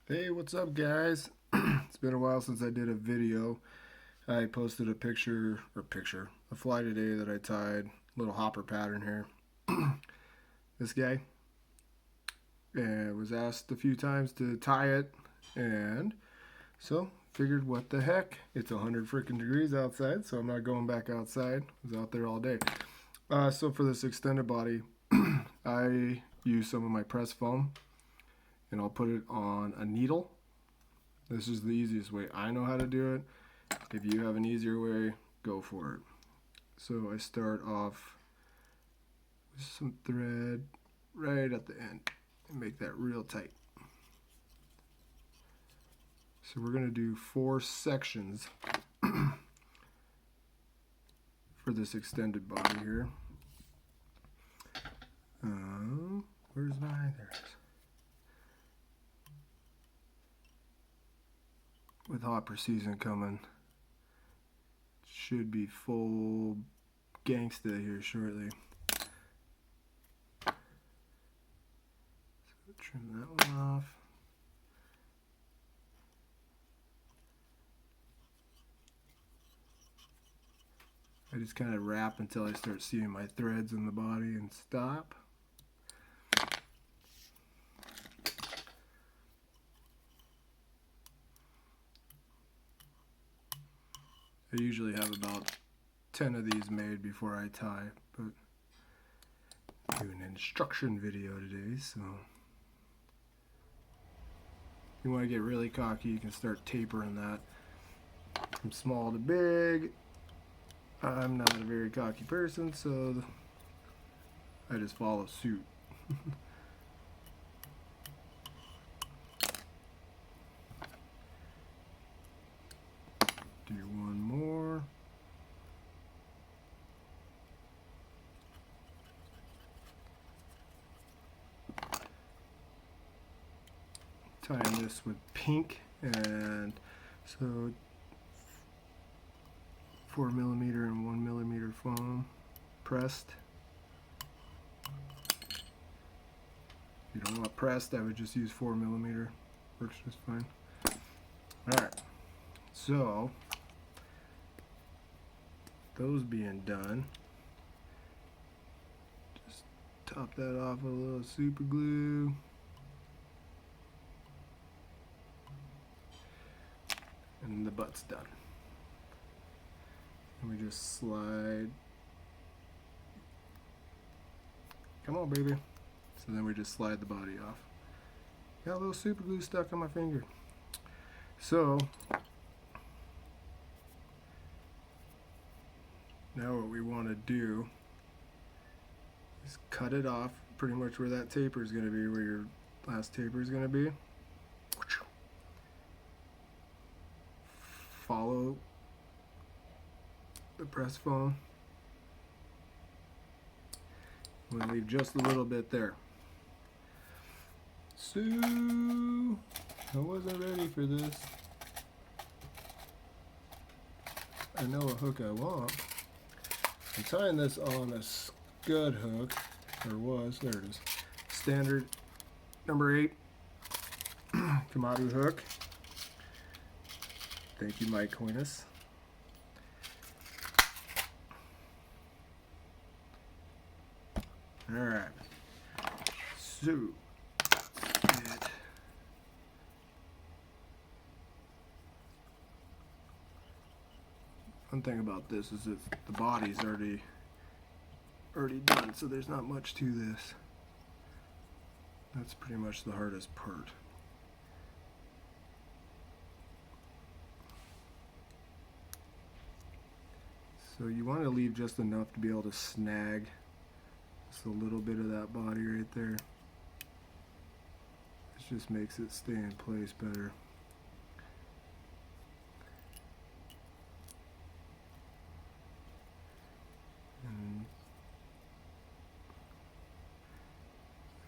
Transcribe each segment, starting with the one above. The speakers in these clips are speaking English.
Hey, what's up, guys? It's been a while since I did a video. I posted a fly today that I tied, little hopper pattern here. This guy was asked a few times to tie it, and so figured, what the heck? It's 100 freaking degrees outside, so I'm not going back outside. I was out there all day. So for this extended body, I use some of my press foam, and I'll put it on a needle. This is the easiest way I know how to do it. If you have an easier way, go for it. So I start off with some thread right at the end and make that real tight. So we're going to do 4 sections for this extended body here. Where's my, there it is. With hopper season coming, should be full gangsta here shortly. So trim that one off. I just kind of wrap until I start seeing my threads in the body and stop. I usually have about 10 of these made before I tie, but I'm doing an instruction video today, so if you want to get really cocky, you can start tapering that from small to big. I'm not a very cocky person, so I just follow suit. Do one more. Tying this with pink, and so 4mm and 1mm foam pressed. If you don't want pressed, I would just use 4mm. Works just fine. Alright, so those being done, just top that off with a little super glue. And the butt's done. And we just slide. Come on, baby. So then we just slide the body off. Got a little super glue stuck on my finger. So now what we want to do is cut it off pretty much where that taper is going to be, where your last taper is going to be. Follow the press foam. I'm going to leave just a little bit there. So I wasn't ready for this. I know a hook I want. I'm tying this on a scud hook, or was, there it is. Standard number 8 Kamado hook. Thank you, Mike Hoynes. Alright. So, one thing about this is that the body's already done, so there's not much to this. That's pretty much the hardest part. So you want to leave just enough to be able to snag just a little bit of that body right there. It just makes it stay in place better. And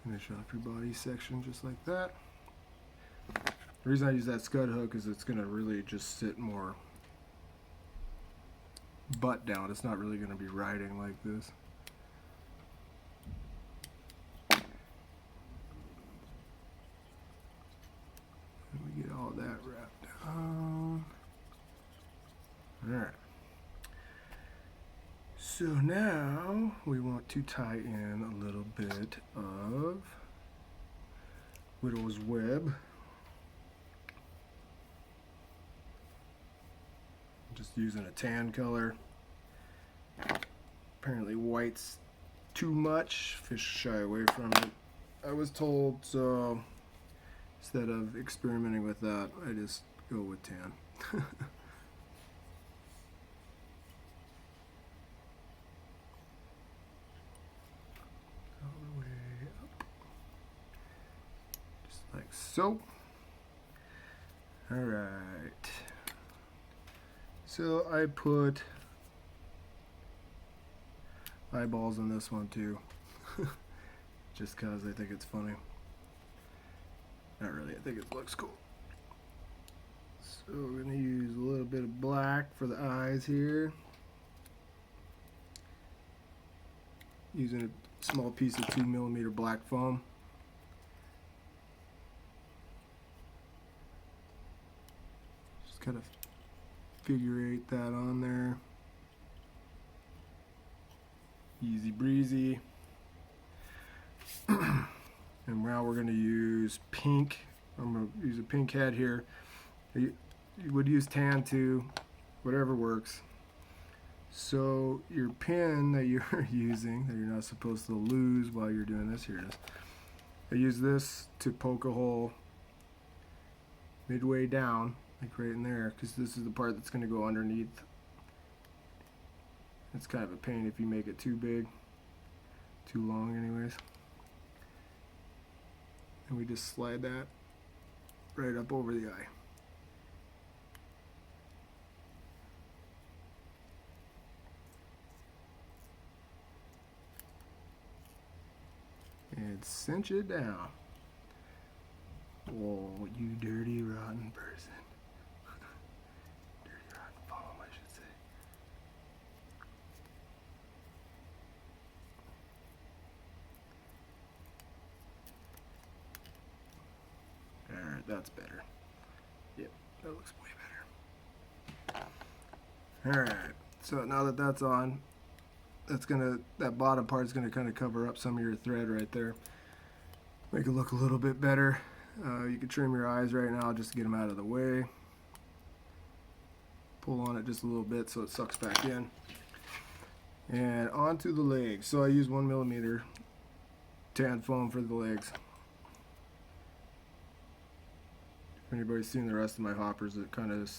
finish off your body section just like that. The reason I use that scud hook is it's going to really just sit more butt down. It's not really going to be riding like this. that wrapped down. Alright. So now we want to tie in a little bit of Widow's Web. I'm just using a tan color. Apparently white's too much. Fish shy away from it, I was told, so instead of experimenting with that, I just go with tan. All the way up. Just like so. Alright. So I put eyeballs in this one too. Just because I think it's funny. Not really, I think it looks cool. So we're going to use a little bit of black for the eyes here. Using a small piece of 2mm black foam. Just kind of figure eight that on there. Easy breezy. And now we're going to use pink. I'm going to use a pink head here. You would use tan too, whatever works. So your pin that you're using, that you're not supposed to lose while you're doing this, here it is. I use this to poke a hole midway down, like right in there, because this is the part that's going to go underneath. It's kind of a pain if you make it too big, too long anyways. And we just slide that right up over the eye. And cinch it down. Oh, you dirty, rotten person. Dirty, rotten foam, I should say. Alright, that's better. Yep, that looks way better. Alright, so now that that's on, that bottom part is gonna kind of cover up some of your thread right there. Make it look a little bit better. You can trim your eyes right now just to get them out of the way. Pull on it just a little bit so it sucks back in. And onto the legs. So I use 1mm tan foam for the legs. If anybody's seen the rest of my hoppers, it kind of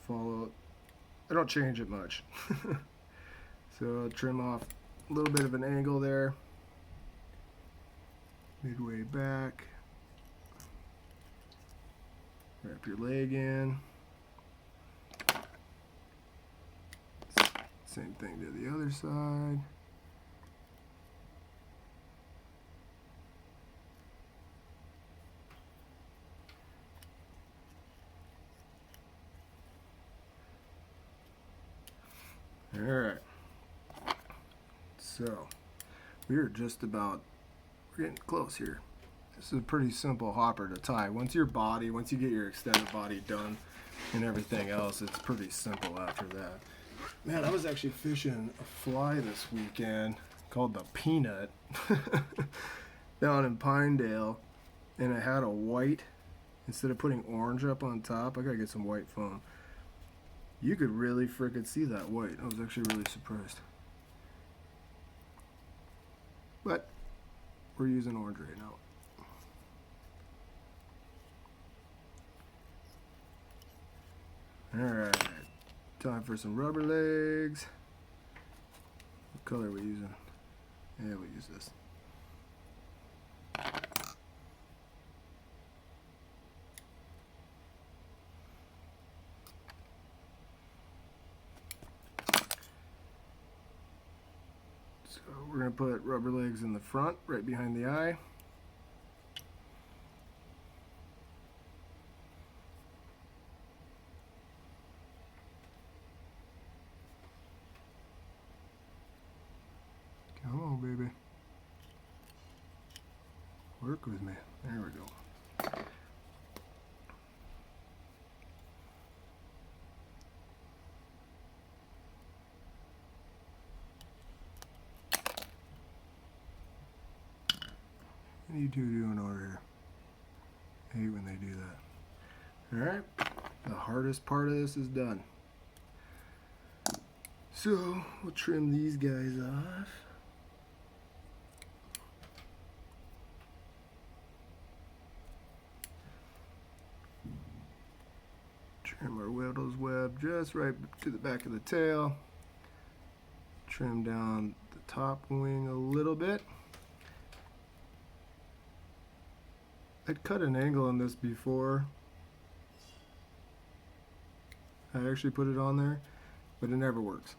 follow. I don't change it much. So I'll trim off a little bit of an angle there. Midway back. Wrap your leg in. Same thing to the other side. Alright, so we're getting close here. This is a pretty simple hopper to tie. Once you get your extended body done and everything else, it's pretty simple after that. Man, I was actually fishing a fly this weekend called the Peanut down in Pinedale, and I had a white, instead of putting orange up on top, I gotta get some white foam. You could really frickin' see that white. I was actually really surprised. But we're using orange right now. Alright, time for some rubber legs. What color are we using? Yeah, we use this. So we're going to put rubber legs in the front, right behind the eye. Come on, baby. Work with me. There we go. What are you two doing over here? I hate when they do that. Alright, the hardest part of this is done. So, we'll trim these guys off. Trim our Weddell's web just right to the back of the tail. Trim down the top wing a little bit. I'd cut an angle on this before I actually put it on there, but it never works.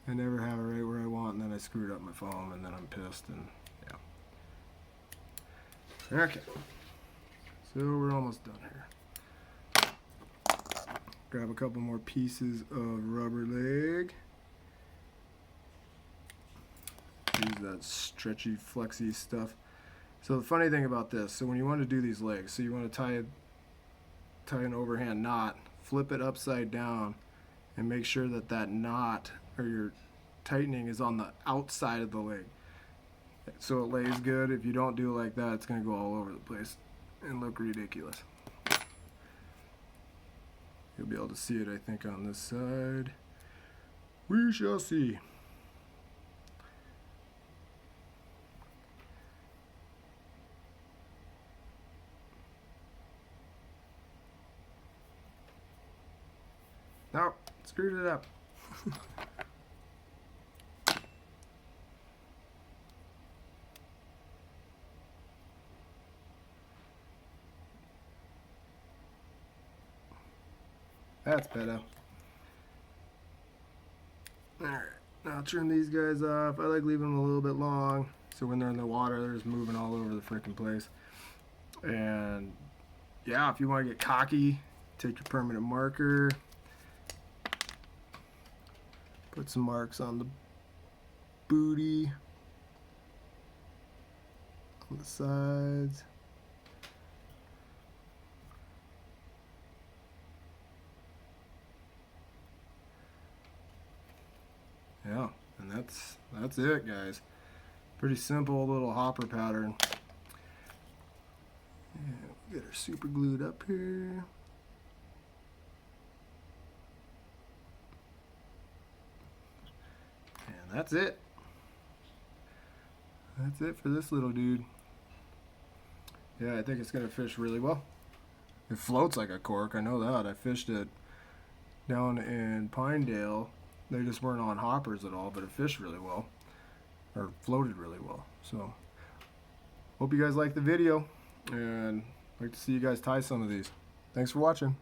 I never have it right where I want, and then I screwed up my foam, and then I'm pissed, and yeah. Okay, so we're almost done here. Grab a couple more pieces of rubber leg. Use that stretchy, flexy stuff. So the funny thing about this, so when you want to do these legs, so you want to tie an overhand knot, flip it upside down, and make sure that that knot or your tightening is on the outside of the leg, so it lays good. If you don't do it like that, it's going to go all over the place and look ridiculous. You'll be able to see it, I think, on this side. We shall see. Nope, screwed it up. That's better. Alright, now trim these guys off. I like leaving them a little bit long, so when they're in the water, they're just moving all over the freaking place. And yeah, if you want to get cocky, take your permanent marker, put some marks on the booty, on the sides. Yeah, and that's it, guys. Pretty simple little hopper pattern. Yeah, we'll get her super glued up here. And that's it. That's it for this little dude. Yeah, I think it's gonna fish really well. It floats like a cork, I know that. I fished it down in Pinedale. They just weren't on hoppers at all, but it fished really well, or floated really well. So, hope you guys like the video, and I'd like to see you guys tie some of these. Thanks for watching.